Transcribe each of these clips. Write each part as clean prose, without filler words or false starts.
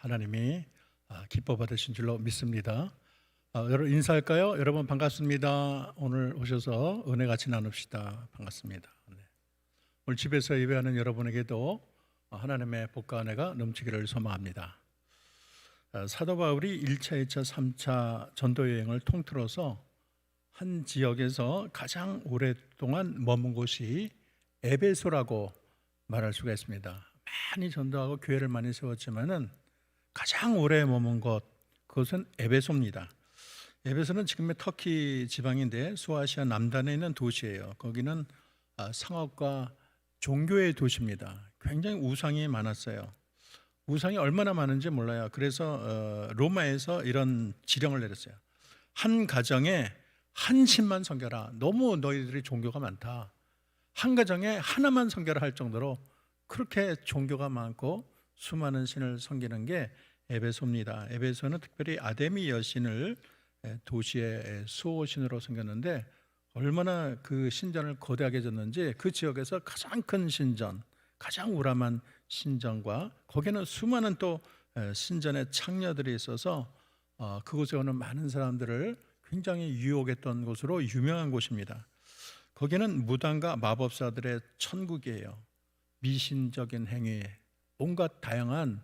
하나님이 기뻐 받으신 줄로 믿습니다. 여러분 인사할까요? 여러분 반갑습니다. 오늘 오셔서 은혜 같이 나눕시다. 반갑습니다. 네. 오늘 집에서 예배하는 여러분에게도 하나님의 복과 은혜가 넘치기를 소망합니다. 사도 바울이 1차, 2차, 3차 전도 여행을 통틀어서 한 지역에서 가장 오랫동안 머문 곳이 에베소라고 말할 수가 있습니다. 많이 전도하고 교회를 많이 세웠지만은 가장 오래 머문 곳, 그것은 에베소입니다. 에베소는 지금의 터키 지방인데 소아시아 남단에 있는 도시예요. 거기는 상업과 종교의 도시입니다. 굉장히 우상이 많았어요. 우상이 얼마나 많은지 몰라요. 그래서 로마에서 이런 지령을 내렸어요. 한 가정에 한 신만 섬겨라. 너무 너희들이 종교가 많다. 한 가정에 하나만 섬겨라 할 정도로 그렇게 종교가 많고 수많은 신을 섬기는 게 에베소입니다. 에베소는 특별히 아데미 여신을 도시의 수호신으로 섬겼는데 얼마나 그 신전을 거대하게 졌는지 그 지역에서 가장 큰 신전, 가장 우람한 신전과 거기는 수많은 또 신전의 창녀들이 있어서 그곳에 오는 많은 사람들을 굉장히 유혹했던 곳으로 유명한 곳입니다. 거기는 무당과 마법사들의 천국이에요. 미신적인 행위, 온갖 다양한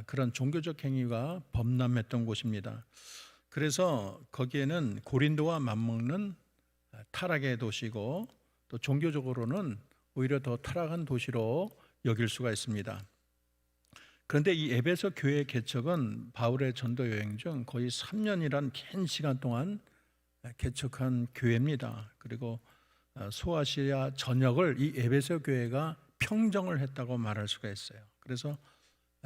그런 종교적 행위가 범람했던 곳입니다. 그래서 거기에는 고린도와 맞먹는 타락의 도시고 또 종교적으로는 오히려 더 타락한 도시로 여길 수가 있습니다. 그런데 이 에베소 교회 개척은 바울의 전도 여행 중 거의 3년이란 긴 시간 동안 개척한 교회입니다. 그리고 소아시아 전역을 이 에베소 교회가 평정을 했다고 말할 수가 있어요. 그래서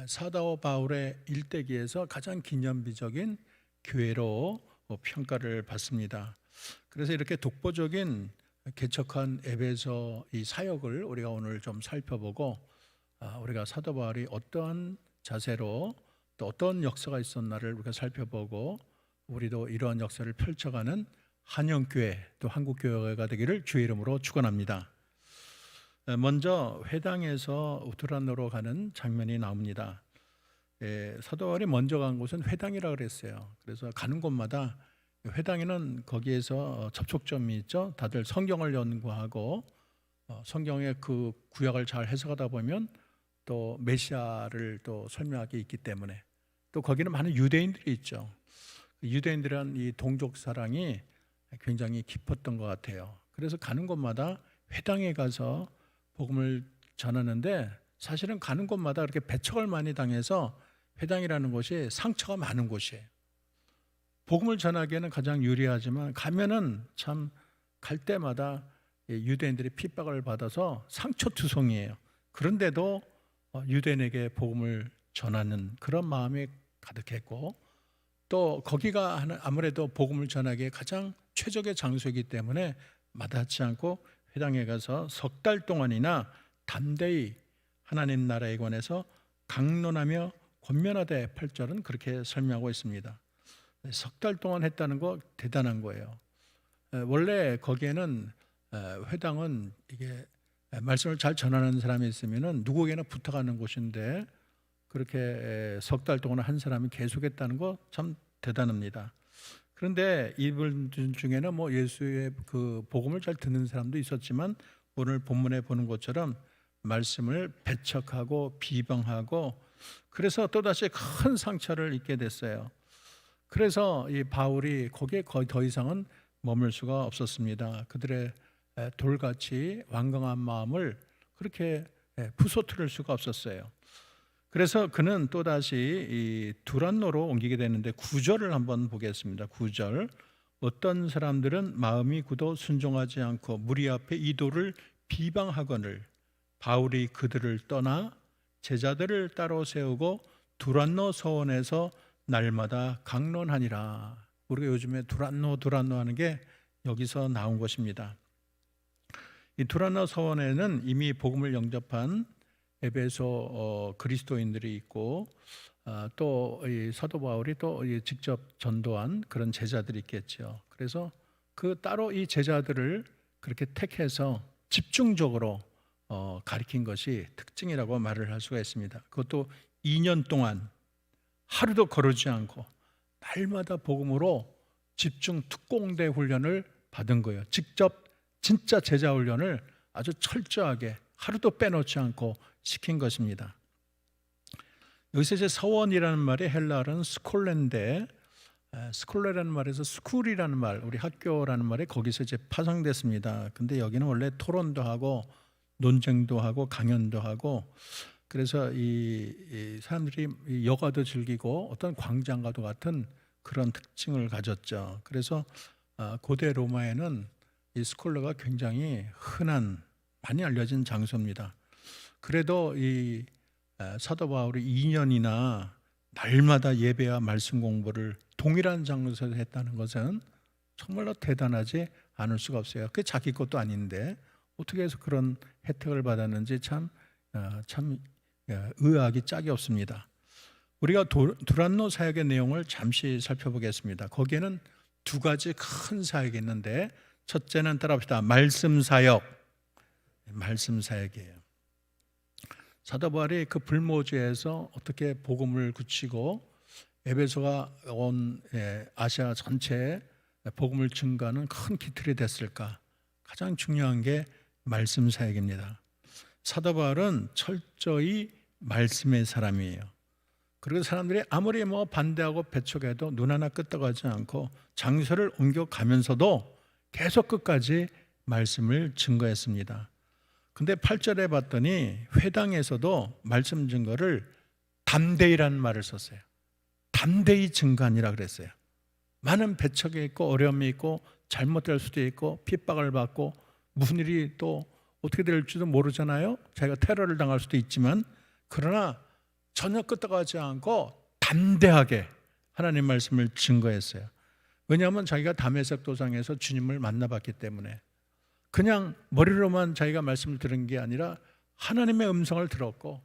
사도 바울의 일대기에서 가장 기념비적인 교회로 평가를 받습니다. 그래서 이렇게 독보적인 개척한 에베소 이 사역을 우리가 오늘 좀 살펴보고 우리가 사도 바울이 어떠한 자세로 또 어떤 역사가 있었나를 우리가 살펴보고 우리도 이러한 역사를 펼쳐가는 한영교회 또 한국교회가 되기를 주의 이름으로 축원합니다. 먼저 회당에서 두란노로 가는 장면이 나옵니다. 사도 바울이 먼저 간 곳은 회당이라고 그랬어요. 그래서 가는 곳마다 회당에는 거기에서 접촉점이 있죠. 다들 성경을 연구하고 성경의 그 구약을 잘 해석하다 보면 또 메시아를 또 설명하게 있기 때문에 또 거기는 많은 유대인들이 있죠. 유대인들은 이 동족 사랑이 굉장히 깊었던 것 같아요. 그래서 가는 곳마다 회당에 가서 복음을 전하는데 사실은 가는 곳마다 그렇게 배척을 많이 당해서 회당이라는 곳이 상처가 많은 곳이에요. 복음을 전하기에는 가장 유리하지만 가면은 참 갈 때마다 유대인들이 핍박을 받아서 상처투성이에요. 그런데도 유대인에게 복음을 전하는 그런 마음이 가득했고 또 거기가 아무래도 복음을 전하기에 가장 최적의 장소이기 때문에 마다하지 않고 회당에 가서 석 달 동안이나 담대히 하나님 나라에 관해서 강론하며 권면하되 8절은 그렇게 설명하고 있습니다. 석 달 동안 했다는 거 대단한 거예요. 원래 거기에는 회당은 이게 말씀을 잘 전하는 사람이 있으면은 누구에게나 부탁하는 곳인데 그렇게 석 달 동안 한 사람이 계속했다는 거 참 대단합니다. 그런데 이분 중에는 뭐 예수의 그 복음을 잘 듣는 사람도 있었지만 오늘 본문에 보는 것처럼 말씀을 배척하고 비방하고 그래서 또다시 큰 상처를 입게 됐어요. 그래서 이 바울이 거기에 거의 더 이상은 머물 수가 없었습니다. 그들의 돌같이 완강한 마음을 그렇게 부서뜨릴 수가 없었어요. 그래서 그는 또다시 이 두란노로 옮기게 되는데 9절을 한번 보겠습니다. 9절 어떤 사람들은 마음이 굳어 순종하지 않고 무리 앞에 이도를 비방하거늘 바울이 그들을 떠나 제자들을 따로 세우고 두란노 서원에서 날마다 강론하니라. 우리가 요즘에 두란노 하는 게 여기서 나온 것입니다. 이 두란노 서원에는 이미 복음을 영접한 에베소 그리스도인들이 있고 또 이 사도 바울이 또 직접 전도한 그런 제자들이 있겠죠. 그래서 그 따로 이 제자들을 그렇게 택해서 집중적으로 가리킨 것이 특징이라고 말을 할 수가 있습니다. 그것도 2년 동안 하루도 거르지 않고 날마다 복음으로 집중 특공대 훈련을 받은 거예요. 직접 진짜 제자 훈련을 아주 철저하게 하루도 빼놓지 않고 시킨 것입니다. 여기서 이제 서원이라는 말이 헬라어는 스콜레인데, 스콜레라는 말에서 스쿨이라는 말, 우리 학교라는 말이 거기서 이제 파생됐습니다. 근데 여기는 원래 토론도 하고 논쟁도 하고 강연도 하고, 그래서 이 사람들이 여가도 즐기고 어떤 광장과도 같은 그런 특징을 가졌죠. 그래서 고대 로마에는 이 스콜러가 굉장히 흔한, 많이 알려진 장소입니다. 그래도 이 사도 바울이 2년이나 날마다 예배와 말씀 공부를 동일한 장소에서 했다는 것은 정말로 대단하지 않을 수가 없어요. 그게 자기 것도 아닌데 어떻게 해서 그런 혜택을 받았는지 참 의아하기 짝이 없습니다. 우리가 두란노 사역의 내용을 잠시 살펴보겠습니다. 거기에는 두 가지 큰 사역이 있는데, 첫째는 따라합시다. 말씀 사역이에요. 사도 바울이 그 불모지에서 어떻게 복음을 굳히고 에베소가 온 아시아 전체에 복음을 증거하는 큰 기틀이 됐을까? 가장 중요한 게 말씀 사역입니다. 사도 바울은 철저히 말씀의 사람이에요. 그리고 사람들이 아무리 반대하고 배척해도 눈 하나 끄떡하지 않고 장소를 옮겨가면서도 계속 끝까지 말씀을 증거했습니다. 근데 8절에 봤더니 회당에서도 말씀 증거를 담대히라는 말을 썼어요. 담대히 증거하니라 그랬어요. 많은 배척이 있고 어려움이 있고 잘못될 수도 있고 핍박을 받고 무슨 일이 또 어떻게 될지도 모르잖아요. 자기가 테러를 당할 수도 있지만, 그러나 전혀 끄떡하지 않고 담대하게 하나님 말씀을 증거했어요. 왜냐하면 자기가 다메섹 도상에서 주님을 만나봤기 때문에, 그냥 머리로만 자기가 말씀을 들은 게 아니라 하나님의 음성을 들었고,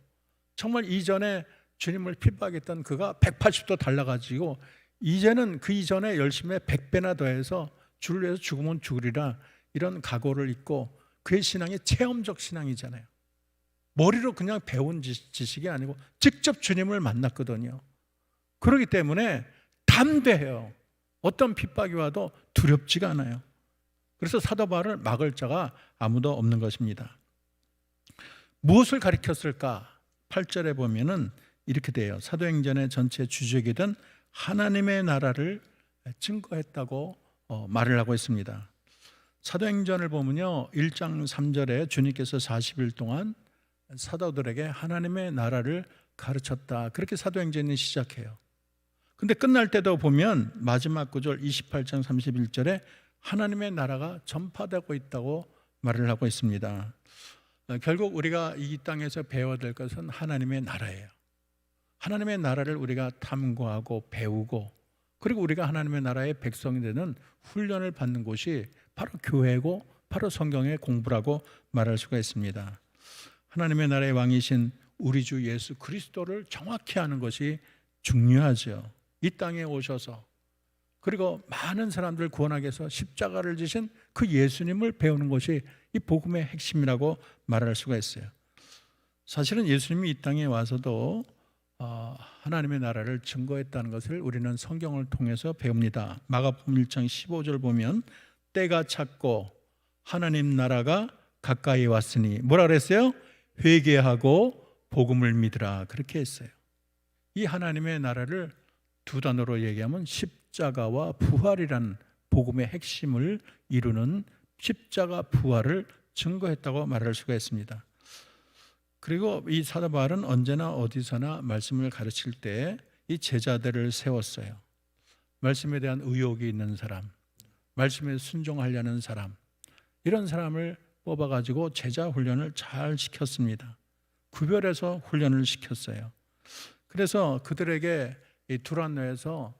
정말 이전에 주님을 핍박했던 그가 180도 달라가지고 이제는 그 이전에 열심히 100배나 더해서 주를 위해서 죽으면 죽으리라, 이런 각오를 잊고, 그의 신앙이 체험적 신앙이잖아요. 머리로 그냥 배운 지식이 아니고 직접 주님을 만났거든요. 그렇기 때문에 담대해요. 어떤 핍박이 와도 두렵지가 않아요. 그래서 사도 바울을 막을 자가 아무도 없는 것입니다. 무엇을 가리켰을까? 8절에 보면은 이렇게 돼요. 사도행전의 전체 주적이던 하나님의 나라를 증거했다고 말을 하고 있습니다. 사도행전을 보면요, 1장 3절에 주님께서 40일 동안 사도들에게 하나님의 나라를 가르쳤다, 그렇게 사도행전이 시작해요. 근데 끝날 때도 보면 마지막 구절 28장 31절에 하나님의 나라가 전파되고 있다고 말을 하고 있습니다. 결국 우리가 이 땅에서 배워야 될 것은 하나님의 나라예요. 하나님의 나라를 우리가 탐구하고 배우고, 그리고 우리가 하나님의 나라의 백성이 되는 훈련을 받는 곳이 바로 교회고, 바로 성경의 공부라고 말할 수가 있습니다. 하나님의 나라의 왕이신 우리 주 예수 그리스도를 정확히 아는 것이 중요하죠. 이 땅에 오셔서, 그리고 많은 사람들을 구원하기 위해서 십자가를 지신 그 예수님을 배우는 것이 이 복음의 핵심이라고 말할 수가 있어요. 사실은 예수님이 이 땅에 와서도 하나님의 나라를 증거했다는 것을 우리는 성경을 통해서 배웁니다. 마가복음 1장 15절 보면 때가 찼고 하나님 나라가 가까이 왔으니 뭐라 그랬어요? 회개하고 복음을 믿으라, 그렇게 했어요. 이 하나님의 나라를 두 단어로 얘기하면 십자가와 부활이라는 복음의 핵심을 이루는 십자가 부활을 증거했다고 말할 수가 있습니다. 그리고 이 사도 바울은 언제나 어디서나 말씀을 가르칠 때 이 제자들을 세웠어요. 말씀에 대한 의욕이 있는 사람, 말씀에 순종하려는 사람, 이런 사람을 뽑아가지고 제자 훈련을 잘 시켰습니다. 구별해서 훈련을 시켰어요. 그래서 그들에게 이 두란노에서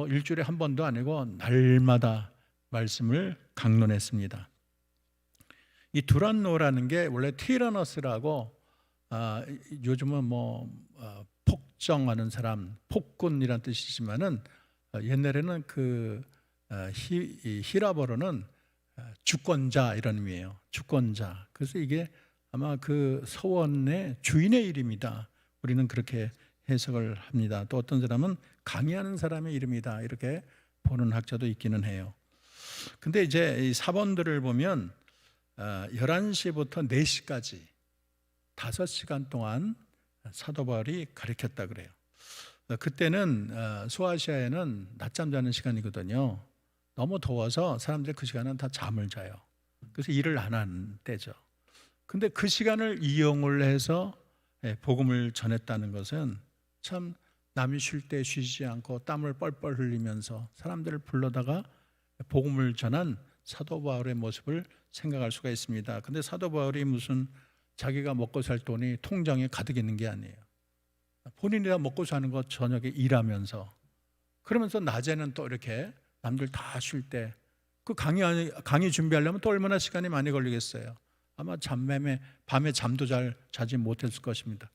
일주일에 한 번도 아니고 날마다 말씀을 강론했습니다. 이 두란노라는 게 원래 티라너스라고, 요즘은 폭정하는 사람, 폭군이란 뜻이지만은 옛날에는 그 히라버로는 주권자 이런 의미예요. 주권자. 그래서 이게 아마 그 서원의 주인의 이름이다, 우리는 그렇게 해석을 합니다. 또 어떤 사람은 강의하는 사람의 이름이다 이렇게 보는 학자도 있기는 해요. 근데 이제 이 사본들을 보면 11시부터 4시까지 5시간 동안 사도 바울이 가르쳤다 그래요. 그때는 소아시아에는 낮잠 자는 시간이거든요. 너무 더워서 사람들이 그 시간은 다 잠을 자요. 그래서 일을 안 하는 때죠. 근데 그 시간을 이용을 해서 복음을 전했다는 것은 참 남이 쉴 때 쉬지 않고 땀을 뻘뻘 흘리면서 사람들을 불러다가 복음을 전한 사도 바울의 모습을 생각할 수가 있습니다. 근데 사도 바울이 무슨 자기가 먹고 살 돈이 통장에 가득 있는 게 아니에요. 본인이 다 먹고 사는 것 저녁에 일하면서 그러면서 낮에는 또 이렇게 남들 다 쉴 때 그 강의 준비하려면 또 얼마나 시간이 많이 걸리겠어요. 아마 밤에 잠도 잘 자지 못했을 것입니다.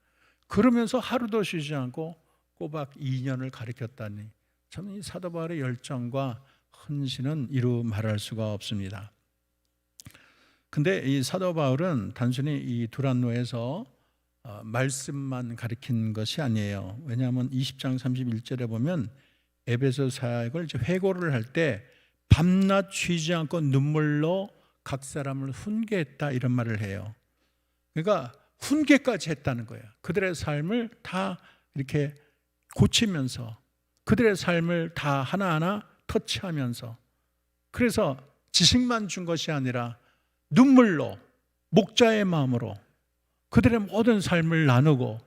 그러면서 하루도 쉬지 않고 꼬박 2년을 가르쳤다니 참 이 사도 바울의 열정과 헌신은 이루 말할 수가 없습니다. 근데 이 사도 바울은 단순히 이 두란노에서 말씀만 가르친 것이 아니에요. 왜냐하면 20장 31절에 보면 에베소 사역을 회고를 할 때 밤낮 쉬지 않고 눈물로 각 사람을 훈계했다 이런 말을 해요. 그러니까 훈계까지 했다는 거예요. 그들의 삶을 다 이렇게 고치면서 그들의 삶을 다 하나하나 터치하면서 그래서 지식만 준 것이 아니라 눈물로 목자의 마음으로 그들의 모든 삶을 나누고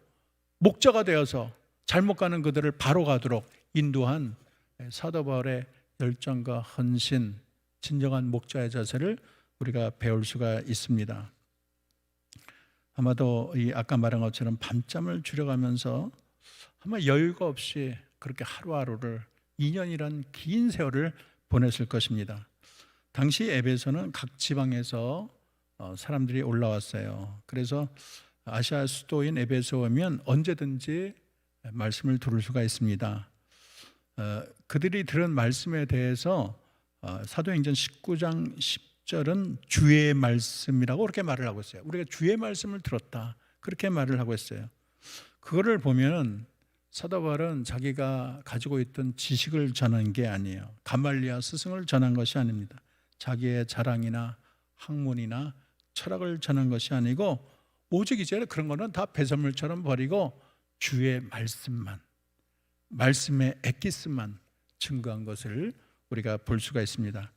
목자가 되어서 잘못 가는 그들을 바로 가도록 인도한 사도 바울의 열정과 헌신, 진정한 목자의 자세를 우리가 배울 수가 있습니다. 아마도 이 아까 말한 것처럼 밤잠을 줄여가면서 아마 여유가 없이 그렇게 하루하루를 2년이란 긴 세월을 보냈을 것입니다. 당시 에베소는 각 지방에서 사람들이 올라왔어요. 그래서 아시아 수도인 에베소 오면 언제든지 말씀을 들을 수가 있습니다. 그들이 들은 말씀에 대해서 사도행전 19장 10절은 주의 말씀이라고 그렇게 말을 하고 있어요. 우리가 주의 말씀을 들었다 그렇게 말을 하고 있어요. 그거를 보면 사도 바울은 자기가 가지고 있던 지식을 전한 게 아니에요. 가말리아 스승을 전한 것이 아닙니다. 자기의 자랑이나 학문이나 철학을 전한 것이 아니고 오직 이제 그런 거는 다 배설물처럼 버리고 주의 말씀만, 말씀의 엑기스만 증거한 것을 우리가 볼 수가 있습니다.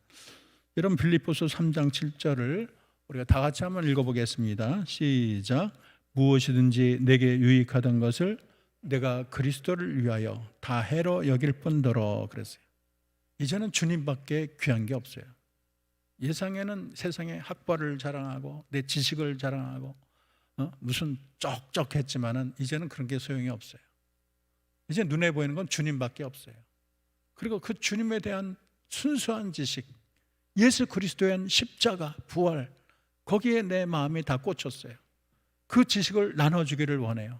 여러분 빌립보서 3장 7절을 우리가 다 같이 한번 읽어보겠습니다. 시작. 무엇이든지 내게 유익하던 것을 내가 그리스도를 위하여 다 해로 여길 뿐더러 그랬어요. 이제는 주님밖에 귀한 게 없어요. 예상에는 세상에 학벌을 자랑하고 내 지식을 자랑하고 무슨 쩍쩍했지만은 이제는 그런 게 소용이 없어요. 이제 눈에 보이는 건 주님밖에 없어요. 그리고 그 주님에 대한 순수한 지식, 예수 그리스도에 대한 십자가, 부활, 거기에 내 마음이 다 꽂혔어요. 그 지식을 나눠주기를 원해요.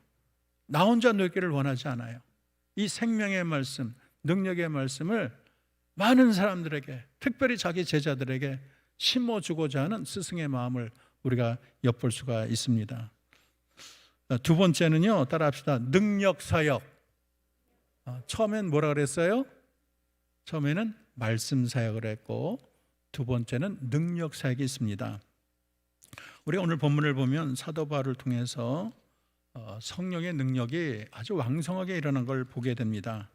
나 혼자 누리기를 원하지 않아요. 이 생명의 말씀, 능력의 말씀을 많은 사람들에게, 특별히 자기 제자들에게 심어주고자 하는 스승의 마음을 우리가 엿볼 수가 있습니다. 두 번째는요, 따라합시다. 능력사역. 처음엔 뭐라 그랬어요? 처음에는 말씀사역을 했고 두 번째는 능력사역이 있습니다. 우리가 오늘 본문을 보면 사도 바울을 통해서 성령의 능력이 아주 왕성하게 일어난 걸 보게 됩니다.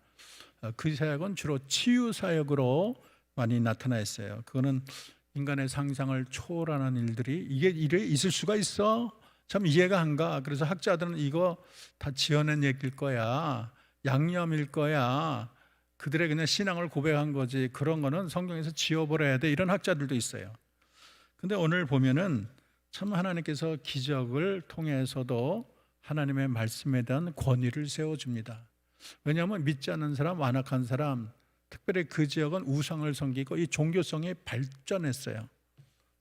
그 사역은 주로 치유사역으로 많이 나타나 있어요. 그거는 인간의 상상을 초월하는 일들이 이게 이래 있을 수가 있어? 참 이해가 안 가. 그래서 학자들은 이거 다 지어낸 얘기일 거야. 양념일 거야. 그들의 그냥 신앙을 고백한 거지. 그런 거는 성경에서 지워버려야 돼. 이런 학자들도 있어요. 근데 오늘 보면은 참 하나님께서 기적을 통해서도 하나님의 말씀에 대한 권위를 세워줍니다. 왜냐하면 믿지 않는 사람, 완악한 사람, 특별히 그 지역은 우상을 섬기고 이 종교성이 발전했어요.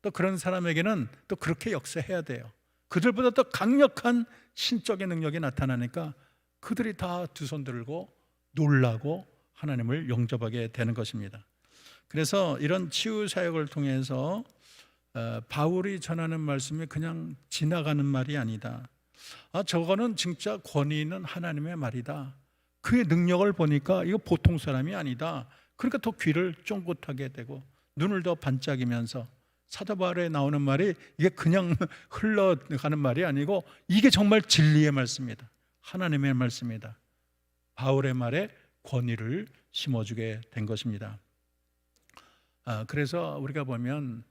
또 그런 사람에게는 또 그렇게 역사해야 돼요. 그들보다 더 강력한 신적인 능력이 나타나니까 그들이 다 두 손 들고 놀라고 하나님을 영접하게 되는 것입니다. 그래서 이런 치유 사역을 통해서 바울이 전하는 말씀이 그냥 지나가는 말이 아니다. 저거는 진짜 권위 있는 하나님의 말이다. 그의 능력을 보니까 이거 보통 사람이 아니다. 그러니까 더 귀를 쫑긋하게 되고 눈을 더 반짝이면서 사도 바울에 나오는 말이 이게 그냥 흘러가는 말이 아니고 이게 정말 진리의 말씀이다. 하나님의 말씀이다. 바울의 말에 권위를 심어주게 된 것입니다. 그래서 우리가 보면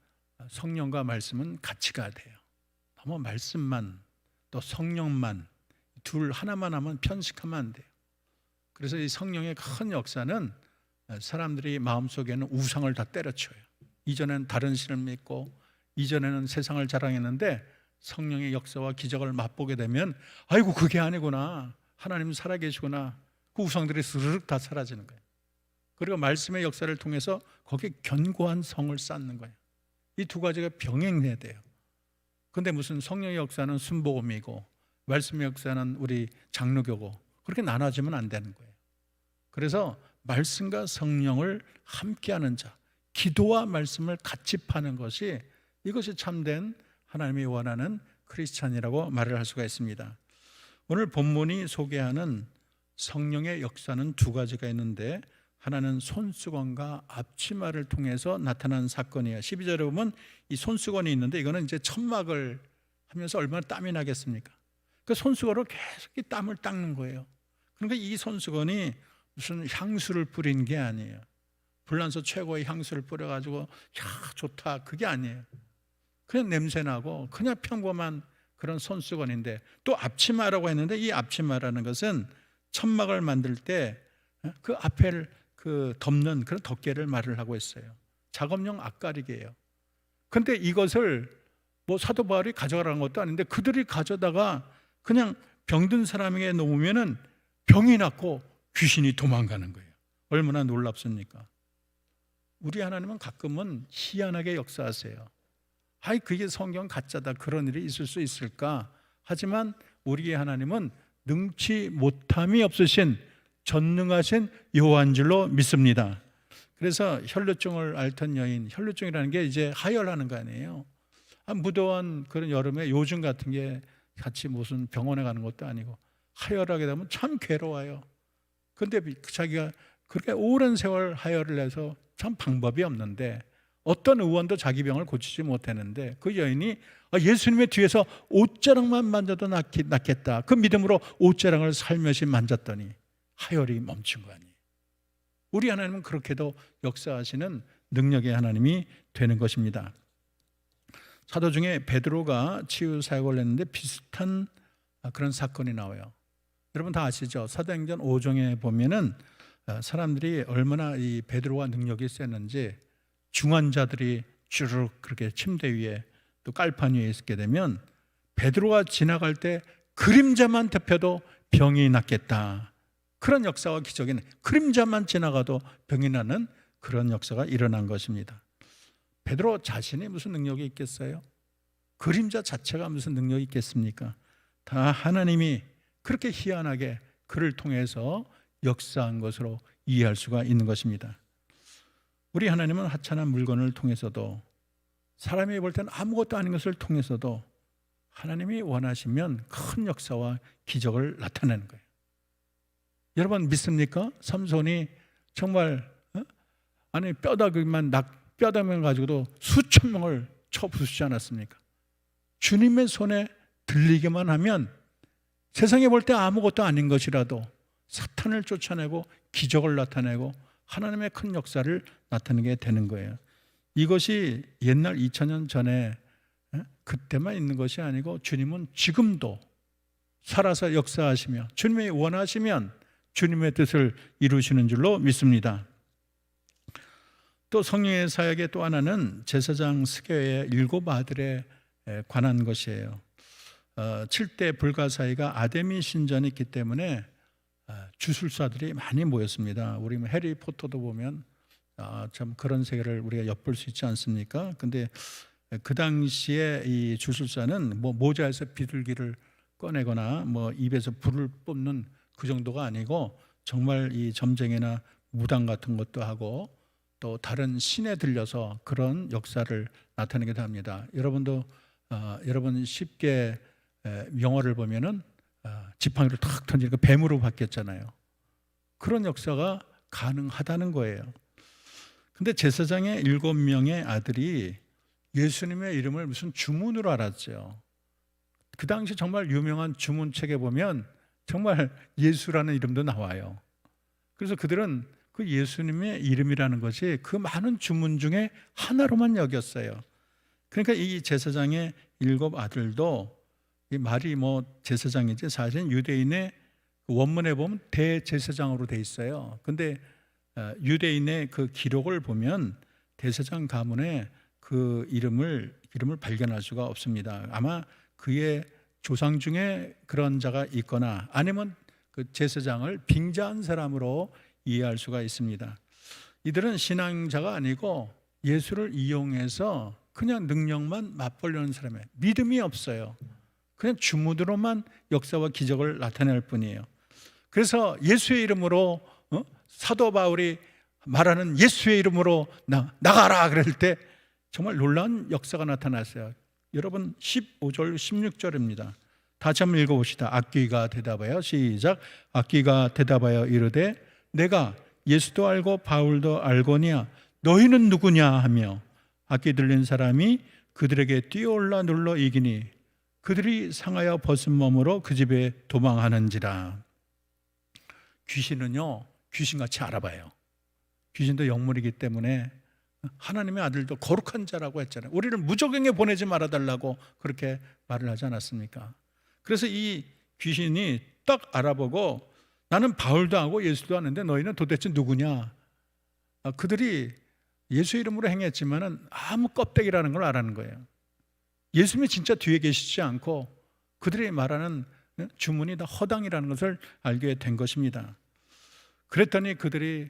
성령과 말씀은 같이 가야 돼요. 너무 말씀만 또 성령만 둘 하나만 하면 편식하면 안 돼요. 그래서 이 성령의 큰 역사는 사람들이 마음속에는 우상을 다 때려쳐요. 이전에는 다른 신을 믿고 이전에는 세상을 자랑했는데 성령의 역사와 기적을 맛보게 되면 아이고 그게 아니구나, 하나님은 살아계시구나, 그 우상들이 스르륵 다 사라지는 거예요. 그리고 말씀의 역사를 통해서 거기에 견고한 성을 쌓는 거예요. 이 두 가지가 병행해야 돼요. 근데 무슨 성령의 역사는 순복음이고 말씀의 역사는 우리 장로교고 그렇게 나눠지면 안 되는 거예요. 그래서 말씀과 성령을 함께하는 자, 기도와 말씀을 같이 파는 것이, 이것이 참된 하나님이 원하는 크리스찬이라고 말을 할 수가 있습니다. 오늘 본문이 소개하는 성령의 역사는 두 가지가 있는데, 하나는 손수건과 앞치마를 통해서 나타난 사건이에요. 12절에 보면 이 손수건이 있는데 이거는 이제 천막을 하면서 얼마나 땀이 나겠습니까? 그 손수건으로 계속 이 땀을 닦는 거예요. 그러니까 이 손수건이 무슨 향수를 뿌린 게 아니에요. 불란서 최고의 향수를 뿌려가지고 야 좋다, 그게 아니에요. 그냥 냄새나고 그냥 평범한 그런 손수건인데, 또 앞치마라고 했는데 이 앞치마라는 것은 천막을 만들 때 그 앞을 덮는 그런 덮개를 말을 하고 있어요. 작업용 앞가리개예요. 그런데 이것을 뭐 사도 바울이 가져가라는 것도 아닌데 그들이 가져다가 그냥 병든 사람에게 놓으면은 병이 낫고 귀신이 도망가는 거예요. 얼마나 놀랍습니까? 우리 하나님은 가끔은 희한하게 역사하세요. 그게 성경 가짜다, 그런 일이 있을 수 있을까? 하지만 우리의 하나님은 능치 못함이 없으신 전능하신 여호와인 줄로 믿습니다. 그래서 혈루증을 앓던 여인, 혈루증이라는 게 이제 하혈하는 거 아니에요. 무더운 그런 여름에 요즘 같은 게 같이 무슨 병원에 가는 것도 아니고 하혈하게 되면 참 괴로워요. 근데 자기가 그렇게 오랜 세월 하혈을 해서 참 방법이 없는데 어떤 의원도 자기 병을 고치지 못했는데 그 여인이 예수님의 뒤에서 옷자락만 만져도 낫겠다, 그 믿음으로 옷자락을 살며시 만졌더니 하혈이 멈춘 거 아니에요. 우리 하나님은 그렇게도 역사하시는 능력의 하나님이 되는 것입니다. 사도 중에 베드로가 치유 사역을 했는데 비슷한 그런 사건이 나와요. 여러분 다 아시죠? 사도행전 5장에 보면은 사람들이 얼마나 이 베드로가 능력이 셌는지, 중환자들이 주르륵 그렇게 침대 위에 또 깔판 위에 있게 되면 베드로가 지나갈 때 그림자만 덮여도 병이 낫겠다, 그런 역사와 기적인, 그림자만 지나가도 병이 나는 그런 역사가 일어난 것입니다. 베드로 자신이 무슨 능력이 있겠어요? 그림자 자체가 무슨 능력이 있겠습니까? 다 하나님이 그렇게 희한하게 그를 통해서 역사한 것으로 이해할 수가 있는 것입니다. 우리 하나님은 하찮은 물건을 통해서도, 사람이 볼 때는 아무것도 아닌 것을 통해서도 하나님이 원하시면 큰 역사와 기적을 나타내는 거예요. 여러분 믿습니까? 삼손이 정말 뼈다귀만 뼈다귀만 가지고도 수천 명을 쳐 부수지 않았습니까? 주님의 손에 들리기만 하면 세상에 볼 때 아무것도 아닌 것이라도 사탄을 쫓아내고 기적을 나타내고 하나님의 큰 역사를 나타내게 되는 거예요. 이것이 옛날 2000년 전에 그때만 있는 것이 아니고 주님은 지금도 살아서 역사하시며 주님이 원하시면 주님의 뜻을 이루시는 줄로 믿습니다. 또 성령의 사역의 또 하나는 제사장 스게의 7 아들에 관한 것이에요. 7대 불가사의가 아데미 신전이 있기 때문에 주술사들이 많이 모였습니다. 우리 해리포터도 보면 참 그런 세계를 우리가 엿볼 수 있지 않습니까? 근데 그 당시에 이 주술사는 뭐 모자에서 비둘기를 꺼내거나 뭐 입에서 불을 뿜는 그 정도가 아니고 정말 이 점쟁이나 무당 같은 것도 하고 또 다른 신에 들려서 그런 역사를 나타내기도 합니다. 여러분도 여러분 쉽게 영화를 보면은 지팡이를 탁 던지니까 뱀으로 바뀌었잖아요. 그런 역사가 가능하다는 거예요. 근데 제사장의 7명의 아들이 예수님의 이름을 무슨 주문으로 알았죠. 그 당시 정말 유명한 주문책에 보면 정말 예수라는 이름도 나와요. 그래서 그들은 그 예수님의 이름이라는 것이 그 많은 주문 중에 하나로만 여겼어요. 그러니까 이 제사장의 7 아들도 이 말이 제사장이지 사실은 유대인의 원문에 보면 대제사장으로 돼 있어요. 근데 유대인의 그 기록을 보면 대제사장 가문에 그 이름을 발견할 수가 없습니다. 아마 그의 조상 중에 그런 자가 있거나 아니면 그 제사장을 빙자한 사람으로 이해할 수가 있습니다. 이들은 신앙자가 아니고 예수를 이용해서 그냥 능력만 맛보려는 사람이에요. 믿음이 없어요. 그냥 주문으로만 역사와 기적을 나타낼 뿐이에요. 그래서 예수의 이름으로 사도 바울이 말하는 예수의 이름으로 나가라 그럴 때 정말 놀라운 역사가 나타났어요. 여러분 15절 16절입니다. 다시 한번 읽어봅시다. 악귀가 대답하여 시작. 악귀가 대답하여 이르되 내가 예수도 알고 바울도 알거니와 너희는 누구냐 하며 악귀 들린 사람이 그들에게 뛰어올라 눌러 이기니 그들이 상하여 벗은 몸으로 그 집에 도망하는지라. 귀신은요 귀신같이 알아봐요. 귀신도 영물이기 때문에 하나님의 아들도 거룩한 자라고 했잖아요. 우리를 무적행에 보내지 말아달라고 그렇게 말을 하지 않았습니까? 그래서 이 귀신이 딱 알아보고 나는 바울도 하고 예수도 하는데 너희는 도대체 누구냐? 그들이 예수 이름으로 행했지만은 아무 껍데기라는 걸 알아는 거예요. 예수님이 진짜 뒤에 계시지 않고 그들이 말하는 주문이 다 허당이라는 것을 알게 된 것입니다. 그랬더니 그들이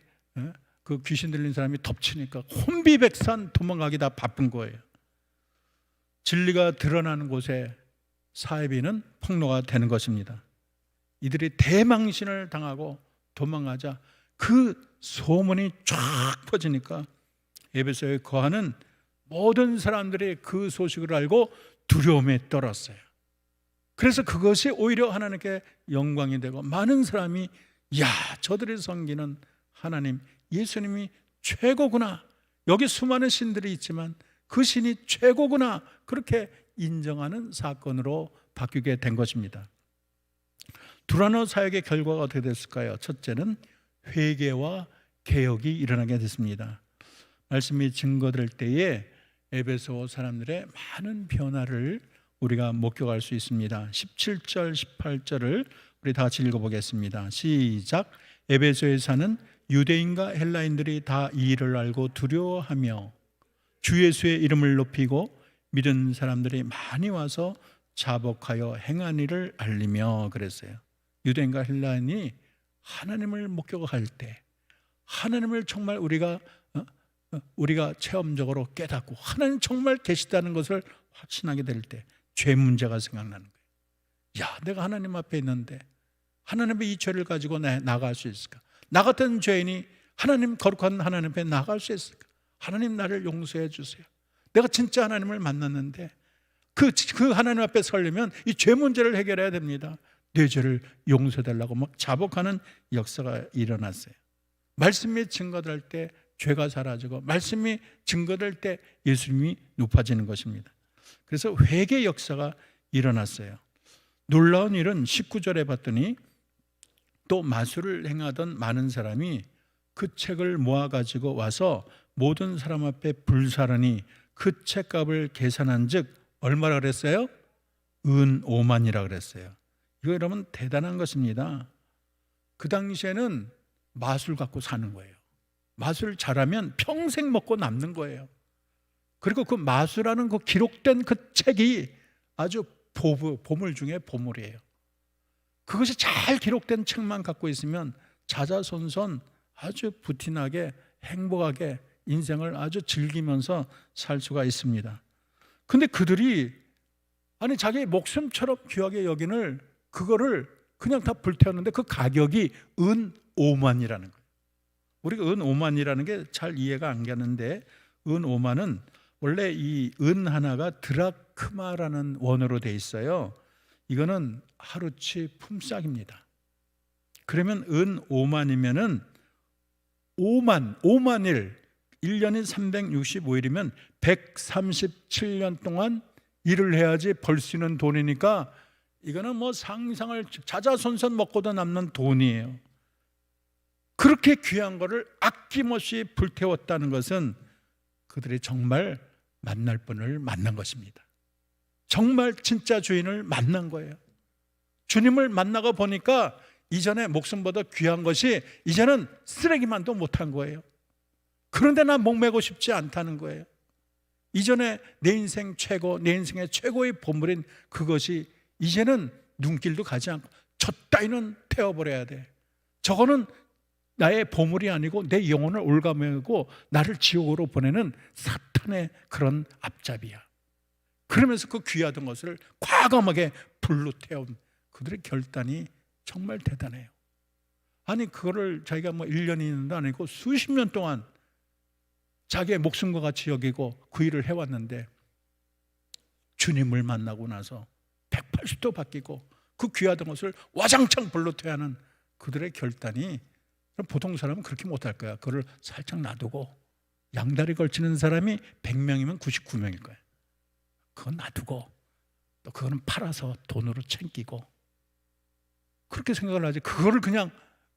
그 귀신 들린 사람이 덮치니까 혼비백산 도망가기 다 바쁜 거예요. 진리가 드러나는 곳에 사해비는 폭로가 되는 것입니다. 이들이 대망신을 당하고 도망가자 그 소문이 쫙 퍼지니까 에베소에 거하는 모든 사람들이 그 소식을 알고 두려움에 떨었어요. 그래서 그것이 오히려 하나님께 영광이 되고 많은 사람이 야, 저들이 섬기는 하나님 예수님이 최고구나. 여기 수많은 신들이 있지만 그 신이 최고구나. 그렇게 인정하는 사건으로 바뀌게 된 것입니다. 두라노 사역의 결과가 어떻게 됐을까요? 첫째는 회개와 개혁이 일어나게 됐습니다. 말씀이 증거될 때에 에베소 사람들의 많은 변화를 우리가 목격할 수 있습니다. 17절 18절을 우리 다 같이 읽어보겠습니다. 시작. 에베소에 사는 유대인과 헬라인들이 다 이 일을 알고 두려워하며 주 예수의 이름을 높이고 믿은 사람들이 많이 와서 자복하여 행한 일을 알리며 그랬어요. 유대인과 헬라인이 하나님을 목격할 때 하나님을 정말 우리가 체험적으로 깨닫고 하나님 정말 계시다는 것을 확신하게 될 때 죄 문제가 생각나는 거예요. 야, 내가 하나님 앞에 있는데 하나님의 이 죄를 가지고 나아갈 수 있을까? 나 같은 죄인이 하나님 거룩한 하나님 앞에 나아갈 수 있을까? 하나님 나를 용서해 주세요. 내가 진짜 하나님을 만났는데 그 하나님 앞에 서려면 이 죄 문제를 해결해야 됩니다. 내 죄를 용서해달라고 막 자복하는 역사가 일어났어요. 말씀이 증거될 때 죄가 사라지고 말씀이 증거될 때 예수님이 높아지는 것입니다. 그래서 회개 역사가 일어났어요. 놀라운 일은 19절에 봤더니 또 마술을 행하던 많은 사람이 그 책을 모아가지고 와서 모든 사람 앞에 불사르니 그 책값을 계산한 즉 얼마라 그랬어요? 은 5만이라 그랬어요. 이거 여러분 대단한 것입니다. 그 당시에는 마술 갖고 사는 거예요. 마술 잘하면 평생 먹고 남는 거예요. 그리고 그 마술하는 그 기록된 그 책이 아주 보물 중에 보물이에요. 그것이 잘 기록된 책만 갖고 있으면 자자손손 아주 부티나게 행복하게 인생을 아주 즐기면서 살 수가 있습니다. 근데 그들이 자기 목숨처럼 귀하게 여기는 그거를 그냥 다 불태웠는데 그 가격이 은 5만이라는 거예요. 우리가 은 5만이라는 게 잘 이해가 안 가는데 은 5만은 원래 이 은 하나가 드라크마라는 원어로 돼 있어요. 이거는 하루치 품삯입니다. 그러면 은 5만이면은 5만일 1년이 365일이면 137년 동안 일을 해야지 벌 수 있는 돈이니까 이거는 뭐 상상을 자자손손 먹고도 남는 돈이에요. 그렇게 귀한 거를 아낌없이 불태웠다는 것은 그들이 정말 만날 분을 만난 것입니다. 정말 진짜 주인을 만난 거예요. 주님을 만나고 보니까 이전에 목숨보다 귀한 것이 이제는 쓰레기만도 못한 거예요. 그런데 나 목매고 싶지 않다는 거예요. 이전에 내 인생 최고, 내 인생의 최고의 보물인 그것이 이제는 눈길도 가지 않고 저 따위는 태워버려야 돼. 저거는 나의 보물이 아니고 내 영혼을 올가매고 나를 지옥으로 보내는 사탄의 그런 앞잡이야. 그러면서 그 귀하던 것을 과감하게 불로 태운 그들의 결단이 정말 대단해요. 아니 그거를 자기가 뭐 1년이 아니고 수십 년 동안 자기의 목숨과 같이 여기고 그 일을 해왔는데 주님을 만나고 나서 180도 바뀌고 그 귀하던 것을 와장창 불로 태우는 그들의 결단이 보통 사람은 그렇게 못할 거야. 그걸 살짝 놔두고 양다리 걸치는 사람이 100명이면 99명일 거야. 그건 놔두고 또 그거는 팔아서 돈으로 챙기고 그렇게 생각을 하지. 그거를 그냥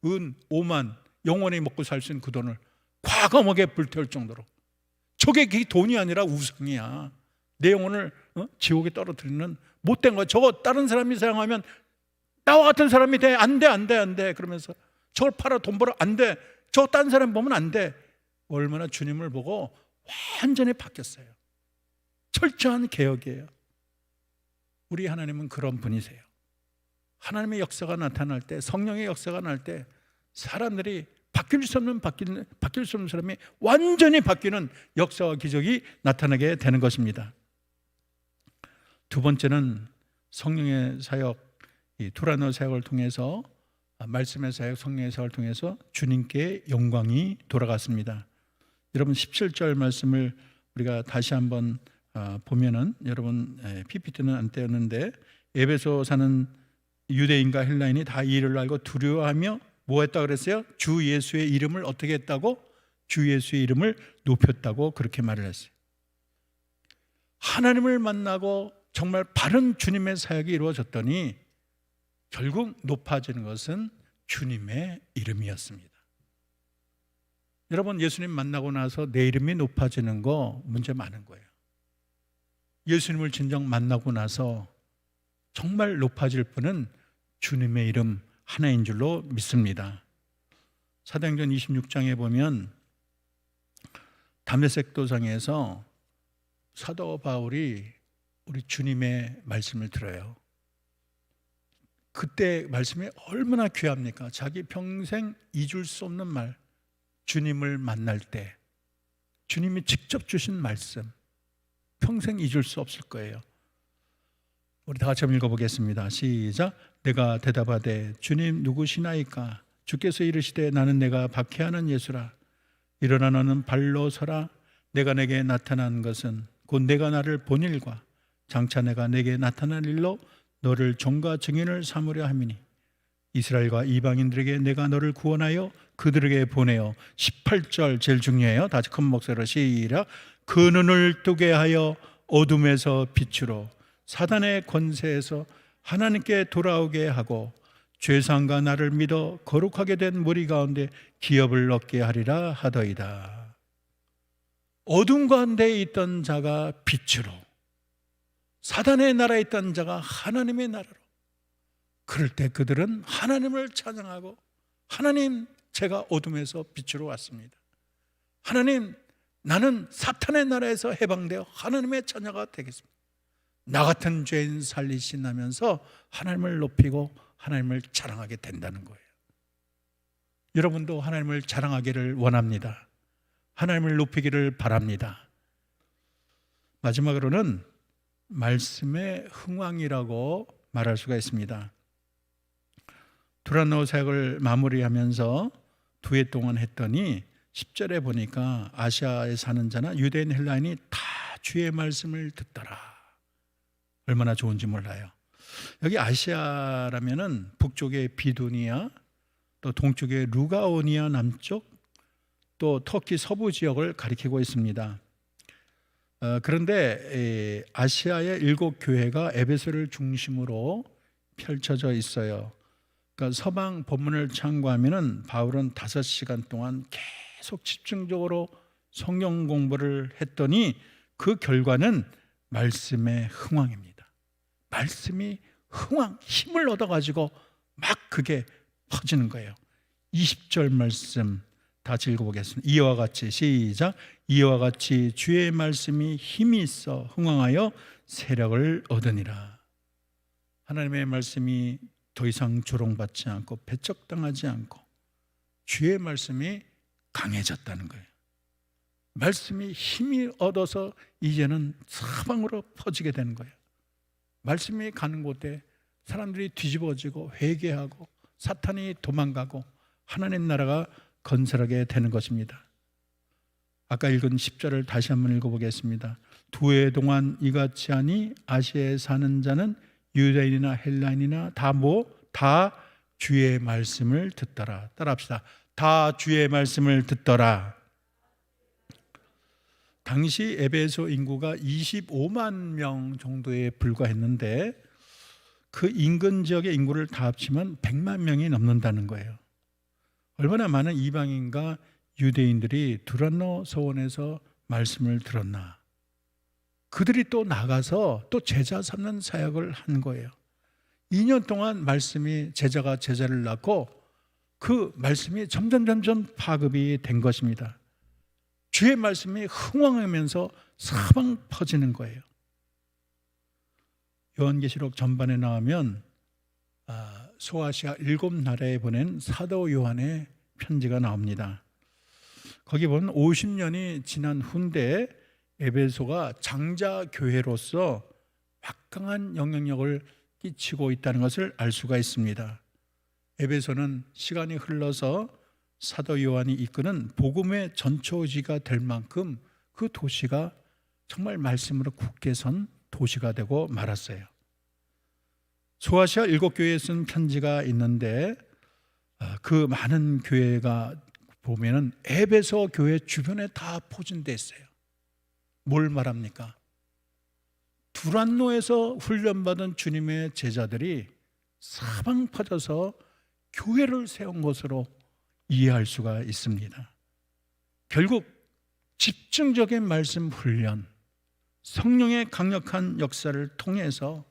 은 5만 영원히 먹고 살 수 있는 그 돈을 과감하게 불태울 정도로 저게 돈이 아니라 우상이야. 내 영혼을 지옥에 떨어뜨리는 못된 거. 저거 다른 사람이 사용하면 나와 같은 사람이 돼. 안 돼. 그러면서 저걸 팔아 돈 벌어. 안 돼. 저 딴 사람 보면 안 돼. 얼마나 주님을 보고 완전히 바뀌었어요. 철저한 개혁이에요. 우리 하나님은 그런 분이세요. 하나님의 역사가 나타날 때, 성령의 역사가 날 때 사람들이 바뀔 수 없는 사람이 완전히 바뀌는 역사와 기적이 나타나게 되는 것입니다. 두 번째는 성령의 사역, 이 두라노 사역을 통해서, 말씀의 사역, 성령의 사역을 통해서 주님께 영광이 돌아갔습니다. 여러분 17절 말씀을 우리가 다시 한번 보면은, 여러분 PPT는 안 떼었는데, 에베소 사는 유대인과 헬라인이 다 이 일을 알고 두려워하며 뭐 했다 그랬어요? 주 예수의 이름을 어떻게 했다고? 주 예수의 이름을 높였다고 그렇게 말을 했어요. 하나님을 만나고 정말 바른 주님의 사역이 이루어졌더니 결국 높아지는 것은 주님의 이름이었습니다. 여러분 예수님 만나고 나서 내 이름이 높아지는 거 문제 많은 거예요. 예수님을 진정 만나고 나서 정말 높아질 분은 주님의 이름 하나인 줄로 믿습니다. 사도행전 26장에 보면 담메색 도상에서 사도 바울이 우리 주님의 말씀을 들어요. 그때 말씀이 얼마나 귀합니까? 자기 평생 잊을 수 없는 말, 주님을 만날 때 주님이 직접 주신 말씀, 평생 잊을 수 없을 거예요. 우리 다 같이 한번 읽어보겠습니다. 시작. 내가 대답하되 주님 누구시나이까? 주께서 이르시되 나는 내가 박해하는 예수라. 일어나 너는 발로 서라. 내가 내게 나타난 것은 곧 내가 나를 본 일과 장차 내가 내게 나타난 일로 너를 종과 증인을 삼으려 함이니 이스라엘과 이방인들에게 내가 너를 구원하여 그들에게 보내어 18절 제일 중요해요. 다시 큰 목소리로 시작. 그 눈을 뜨게 하여 어둠에서 빛으로 사단의 권세에서 하나님께 돌아오게 하고 죄상과 나를 믿어 거룩하게 된 무리 가운데 기업을 얻게 하리라 하더이다. 어둠 가운데 있던 자가 빛으로, 사단의 나라에 있던 자가 하나님의 나라로, 그럴 때 그들은 하나님을 찬양하고, 하나님 제가 어둠에서 빛으로 왔습니다. 하나님 나는 사탄의 나라에서 해방되어 하나님의 자녀가 되겠습니다. 나 같은 죄인 살리신다면서 하나님을 높이고 하나님을 자랑하게 된다는 거예요. 여러분도 하나님을 자랑하기를 원합니다. 하나님을 높이기를 바랍니다. 마지막으로는 말씀의 흥왕이라고 말할 수가 있습니다. 두란노 사역을 마무리하면서 2해 동안 했더니 10절에 보니까 아시아에 사는 자나 유대인 헬라인이 다 주의 말씀을 듣더라. 얼마나 좋은지 몰라요. 여기 아시아라면은 북쪽의 비두니아, 또 동쪽의 루가오니아 남쪽, 또 터키 서부 지역을 가리키고 있습니다. 그런데 아시아의 7교회가 에베소를 중심으로 펼쳐져 있어요. 그러니까 서방 본문을 참고하면은 바울은 5시간 동안 계속 집중적으로 성경 공부를 했더니 그 결과는 말씀의 흥왕입니다. 말씀이 흥왕, 힘을 얻어가지고 막 그게 퍼지는 거예요. 20절 말씀 다시 읽어보겠습니다. 이와 같이 시작. 이와 같이 주의 말씀이 힘이 있어 흥왕하여 세력을 얻으니라. 하나님의 말씀이 더 이상 조롱받지 않고 배척당하지 않고 주의 말씀이 강해졌다는 거예요. 말씀이 힘이 얻어서 이제는 사방으로 퍼지게 되는 거예요. 말씀이 가는 곳에 사람들이 뒤집어지고 회개하고 사탄이 도망가고 하나님 나라가 건설하게 되는 것입니다. 아까 읽은 10절을 다시 한번 읽어보겠습니다. 두 해 동안 이같이 하니 아시아에 사는 자는 유대인이나 헬라인이나 다 주의 말씀을 듣더라. 따라합시다. 다 주의 말씀을 듣더라. 당시 에베소 인구가 25만 명 정도에 불과했는데 그 인근 지역의 인구를 다 합치면 100만 명이 넘는다는 거예요. 얼마나 많은 이방인과 유대인들이 두란노 서원에서 말씀을 들었나. 그들이 또 나가서 또 제자 삼는 사역을 한 거예요. 2년 동안 말씀이 제자가 제자를 낳고 그 말씀이 점점 파급이 된 것입니다. 주의 말씀이 흥왕하면서 사방 퍼지는 거예요. 요한계시록 전반에 나오면 소아시아 7나라에 보낸 사도 요한의 편지가 나옵니다. 거기 보면 50년이 지난 후인데 에베소가 장자교회로서 막강한 영향력을 끼치고 있다는 것을 알 수가 있습니다. 에베소는 시간이 흘러서 사도 요한이 이끄는 복음의 전초지가 될 만큼 그 도시가 정말 말씀으로 굳게 선 도시가 되고 말았어요. 소아시아 7교회에 쓴 편지가 있는데 그 많은 교회가 보면은 에베소 교회 주변에 다 포진되어 있어요. 뭘 말합니까? 두란노에서 훈련받은 주님의 제자들이 사방 퍼져서 교회를 세운 것으로 이해할 수가 있습니다. 결국 집중적인 말씀 훈련, 성령의 강력한 역사를 통해서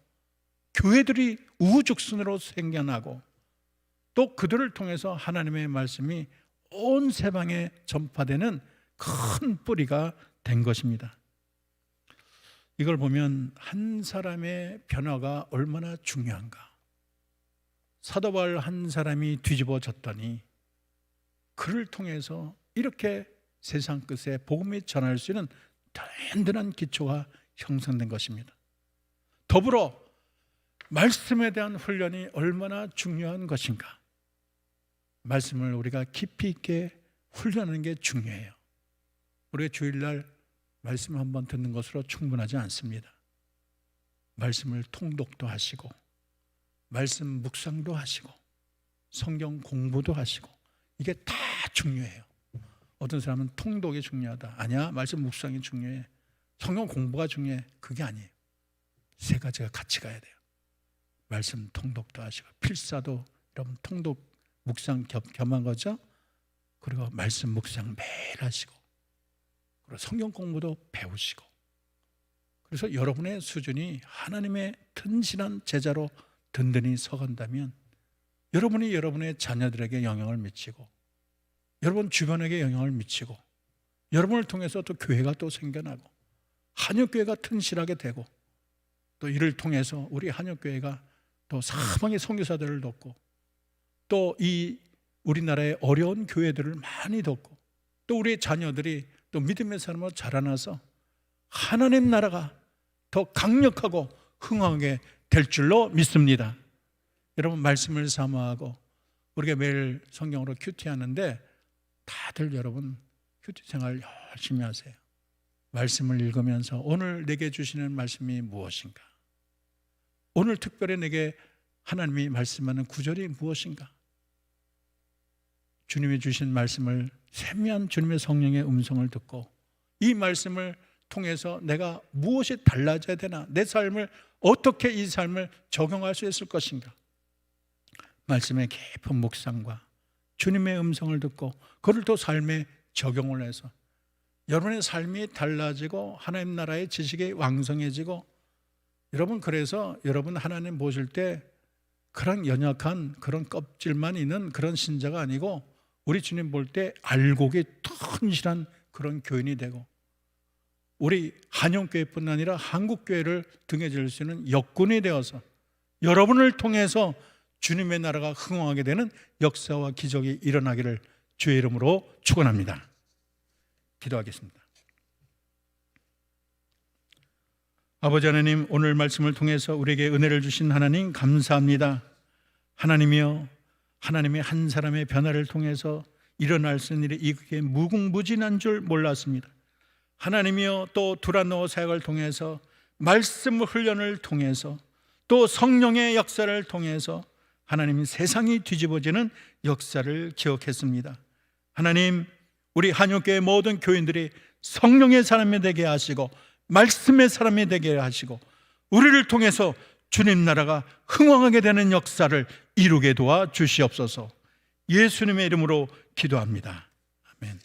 교회들이 우후죽순으로 생겨나고 또 그들을 통해서 하나님의 말씀이 온 세상에 전파되는 큰 뿌리가 된 것입니다. 이걸 보면 한 사람의 변화가 얼마나 중요한가. 사도 바울 한 사람이 뒤집어졌더니 그를 통해서 이렇게 세상 끝에 복음이 전할 수 있는 든든한 기초가 형성된 것입니다. 더불어 말씀에 대한 훈련이 얼마나 중요한 것인가. 말씀을 우리가 깊이 있게 훈련하는 게 중요해요. 우리가 주일날 말씀 한번 듣는 것으로 충분하지 않습니다. 말씀을 통독도 하시고 말씀 묵상도 하시고 성경 공부도 하시고 이게 다 중요해요. 어떤 사람은 통독이 중요하다. 아니야, 말씀 묵상이 중요해. 성경 공부가 중요해. 그게 아니에요. 세 가지가 같이 가야 돼요. 말씀 통독도 하시고 필사도 여러분 통독 묵상 겸한 거죠. 그리고 말씀 묵상 매일 하시고 그리고 성경 공부도 배우시고 그래서 여러분의 수준이 하나님의 튼실한 제자로 든든히 서간다면 여러분이 여러분의 자녀들에게 영향을 미치고 여러분 주변에게 영향을 미치고 여러분을 통해서 또 교회가 또 생겨나고 한역교회가 튼실하게 되고 또 이를 통해서 우리 한역교회가 또 사방의 선교사들을 돕고 또 이 우리나라의 어려운 교회들을 많이 돕고 또 우리 자녀들이 또 믿음의 사람으로 자라나서 하나님 나라가 더 강력하고 흥하게 될 줄로 믿습니다. 여러분 말씀을 사모하고 우리가 매일 성경으로 큐티하는데 다들 여러분 큐티 생활 열심히 하세요. 말씀을 읽으면서 오늘 내게 주시는 말씀이 무엇인가? 오늘 특별히 내게 하나님이 말씀하는 구절이 무엇인가? 주님이 주신 말씀을 세미한 주님의 성령의 음성을 듣고 이 말씀을 통해서 내가 무엇이 달라져야 되나? 내 삶을 어떻게 이 삶을 적용할 수 있을 것인가? 말씀의 깊은 묵상과 주님의 음성을 듣고 그를 또 삶에 적용을 해서 여러분의 삶이 달라지고 하나님 나라의 지식이 왕성해지고 여러분, 그래서 여러분 하나님 보실 때 그런 연약한 그런 껍질만 있는 그런 신자가 아니고 우리 주님 볼 때 알곡이 튼실한 그런 교인이 되고 우리 한영교회뿐 아니라 한국교회를 등에 질 수 있는 역군이 되어서 여러분을 통해서 주님의 나라가 흥왕하게 되는 역사와 기적이 일어나기를 주의 이름으로 축원합니다. 기도하겠습니다. 아버지 하나님, 오늘 말씀을 통해서 우리에게 은혜를 주신 하나님 감사합니다. 하나님이여, 하나님의 한 사람의 변화를 통해서 일어날 수 있는 일이 이게 무궁무진한 줄 몰랐습니다. 하나님이여, 또 두란노 사역을 통해서 말씀 훈련을 통해서 또 성령의 역사를 통해서 하나님 세상이 뒤집어지는 역사를 기억했습니다. 하나님, 우리 한옥교회 모든 교인들이 성령의 사람이 되게 하시고 말씀의 사람이 되게 하시고 우리를 통해서 주님 나라가 흥왕하게 되는 역사를 이루게 도와 주시옵소서. 예수님의 이름으로 기도합니다. 아멘.